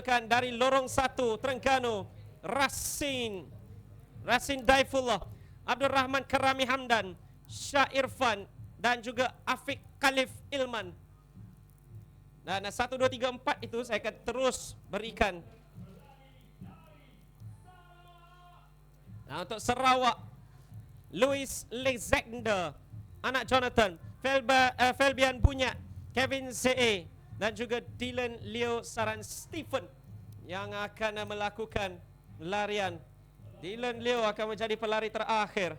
dari lorong 1 Terengganu, Rasin Daifullah, Abdul Rahman Karami Hamdan, Syah Irfan dan juga Afiq Khalif Ilman. Dan 1, 2, 3, 4 itu saya akan terus berikan. Nah, untuk Sarawak, Louis Alexander, anak Jonathan, Felbian Bunyak, Kevin Z.A. dan juga Dylan Leo Saran Stephen yang akan melakukan larian. Dylan Leo akan menjadi pelari terakhir.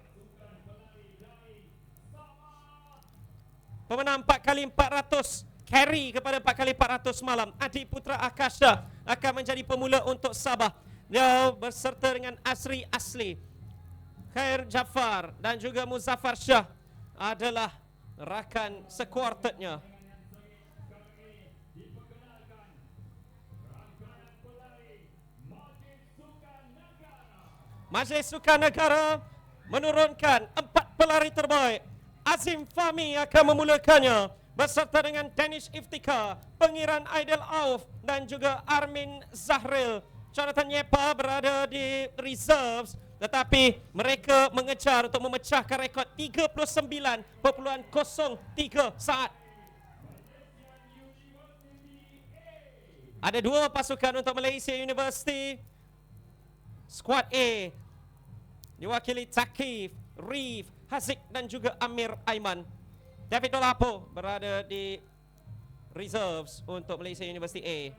Pemenang 4x400 carry kepada 4x400 malam, Adi Putra Akasha akan menjadi pemula untuk Sabah. Dia berserta dengan Asri Asli, Khair Jafar dan juga Muzaffar Shah adalah rakan sekuartetnya. Majlis Sukan Negara menurunkan 4 pelari terbaik. Azim Fahmi akan memulakannya berserta dengan Danish Iftikhar, Pengiran Aidil Auf dan juga Armin Zahril. Jonathan Yepa berada di reserves, tetapi mereka mengejar untuk memecahkan rekod 39.03 saat. Ada 2 pasukan untuk Malaysia University. Skuad A diwakili Takif, Reef, Haziq dan juga Amir Aiman. David Dolapo berada di reserves untuk Malaysia University A.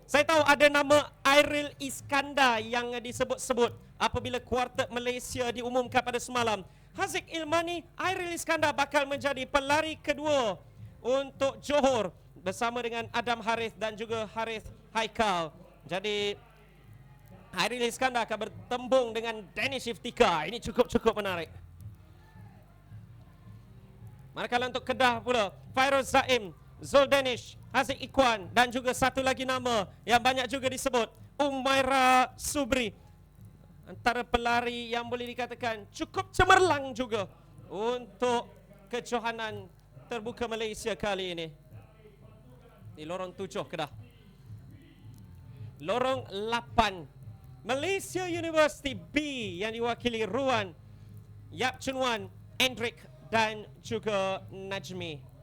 Saya tahu ada nama Airil Iskandar yang disebut-sebut apabila kuartet Malaysia diumumkan pada semalam. Haziq Ilmani, Airil Iskandar bakal menjadi pelari kedua untuk Johor bersama dengan Adam Harith dan juga Harith Haikal. Jadi Airil Iskandar akan bertembung dengan Danish Iftikhar. Ini cukup menarik. Manakala untuk Kedah pula, Fairuz Zaim, Zul Danish, Haziq Ikhwan dan juga satu lagi nama yang banyak juga disebut, Umaira Subri. Antara pelari yang boleh dikatakan cukup cemerlang juga untuk kejohanan terbuka Malaysia kali ini. Di lorong 7 Kedah. Lorong 8 Malaysia University B yang diwakili Ruan, Yap Chun Wan, Endrick dan juga Najmi.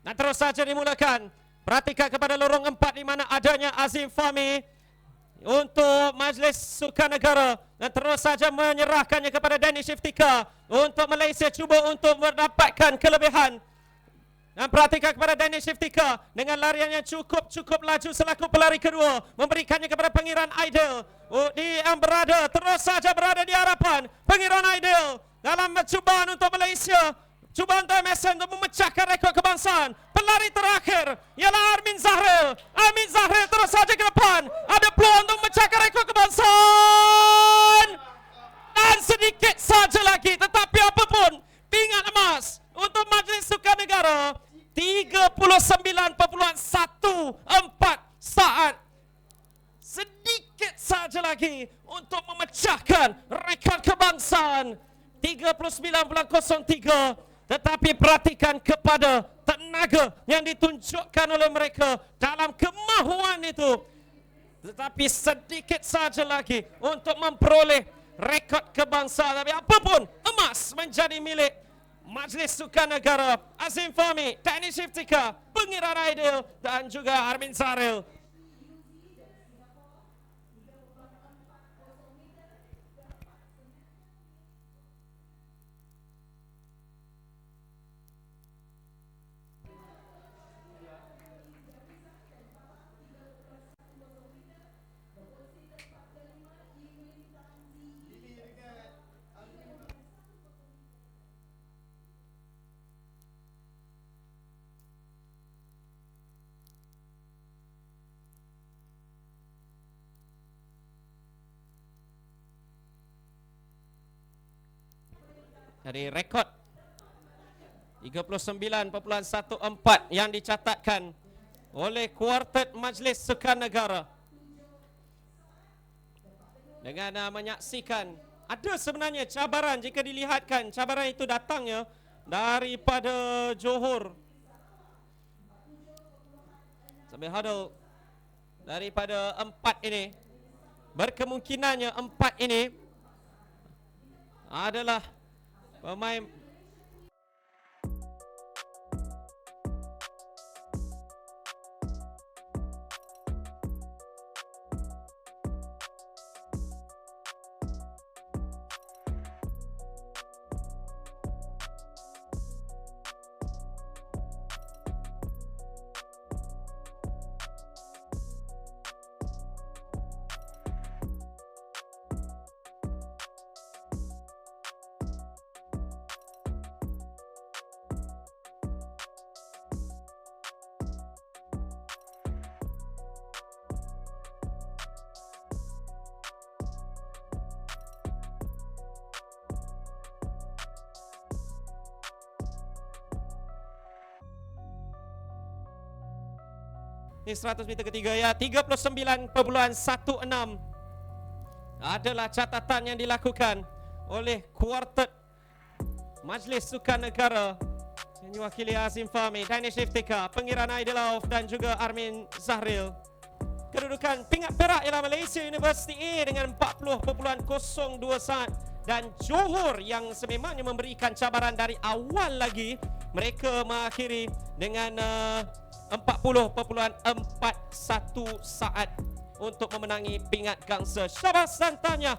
Dan terus saja dimulakan. Perhatikan kepada lorong 4 di mana adanya Azim Fahmi untuk Majlis Sukan Negara. Dan terus saja menyerahkannya kepada Danish Iftikhar untuk Malaysia cuba untuk mendapatkan kelebihan. Dan perhatikan kepada Danish Iftikhar dengan larian yang cukup laju selaku pelari kedua. Memberikannya kepada Pengiran Aidil. Yang terus saja berada di hadapan Pengiran Aidil dalam percubaan untuk Malaysia. Cubaan untuk MSN untuk memecahkan rekod kebangsaan. Pelari terakhir ialah Armin Zahril. Armin Zahril terus saja ke depan. Ada peluang untuk memecahkan rekod kebangsaan. Dan sedikit saja lagi. Tetapi apapun, pingat emas untuk Majlis Sukan Negara. 39.14 saat. Sedikit saja lagi untuk memecahkan rekod kebangsaan. 39.03. Tetapi perhatikan kepada tenaga yang ditunjukkan oleh mereka dalam kemahuan itu. Tetapi sedikit saja lagi untuk memperoleh rekod kebangsaan. Tapi apapun, emas menjadi milik Majlis Sukan Negara. Azim Fahmi, Danish Iftikhar, Pengiran Aidil dan juga Armin Zahril. Dari rekod 39.14 yang dicatatkan oleh kuartet Majlis Sukan Negara. dengan menyaksikan ada sebenarnya cabaran jika dilihatkan. Cabaran itu datangnya daripada Johor. Sambil huddle daripada 4 ini. Berkemungkinannya 4 ini adalah pemain ini 100 meter ketiga ya, 39.16 adalah catatan yang dilakukan oleh kuartet Majlis Sukan Negara yang diwakili Azim Fahmi, Danish Iftika, Pengiran Aidilauf dan juga Armin Zahril. Kedudukan pingat perak ialah Malaysia University A dengan 40.02 saat, dan Johor yang sememangnya memberikan cabaran dari awal lagi, mereka mengakhiri dengan 40.41 saat untuk memenangi pingat gangsa. Syabas dan tahniah